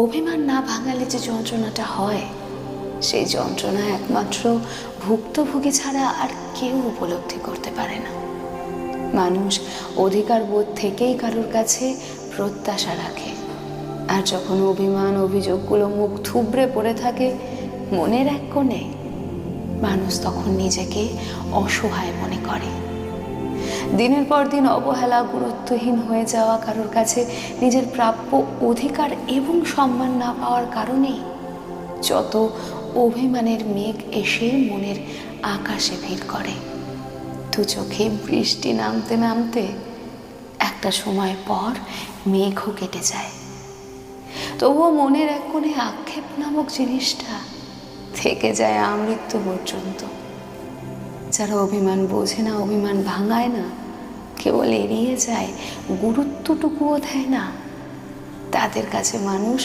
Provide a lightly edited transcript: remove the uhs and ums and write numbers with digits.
অভিমান না ভাঙালে যে যন্ত্রণাটা হয়, সেই যন্ত্রণা একমাত্র ভুক্তভোগী ছাড়া আর কেউ উপলব্ধি করতে পারে না। মানুষ অধিকার বোধ থেকেই কারোর কাছে প্রত্যাশা রাখে, আর যখন অভিমান অভিযোগগুলো মুখ থুবড়ে পড়ে থাকে মনের এক কোণে, মানুষ তখন নিজেকে অসহায় মনে করে। দিনের পর দিন অবহেলা, গুরুত্বহীন হয়ে যাওয়া, কারোর কাছে নিজের প্রাপ্য অধিকার এবং সম্মান না পাওয়ার কারণে যত অভিমানের মেঘ এসে মনের আকাশে ভিড় করে। দু চোখে বৃষ্টি নামতে নামতে একটা সময় পর মেঘও কেটে যায়, তবুও মনের এক কোণে আক্ষেপ নামক জিনিসটা থেকে যায় আমৃত্যু পর্যন্ত। যারা অভিমান বোঝে না, অভিমান ভাঙায় না, কেবল এড়িয়ে যায়, গুরুত্বটুকুও দেয় না, তাদের কাছে মানুষ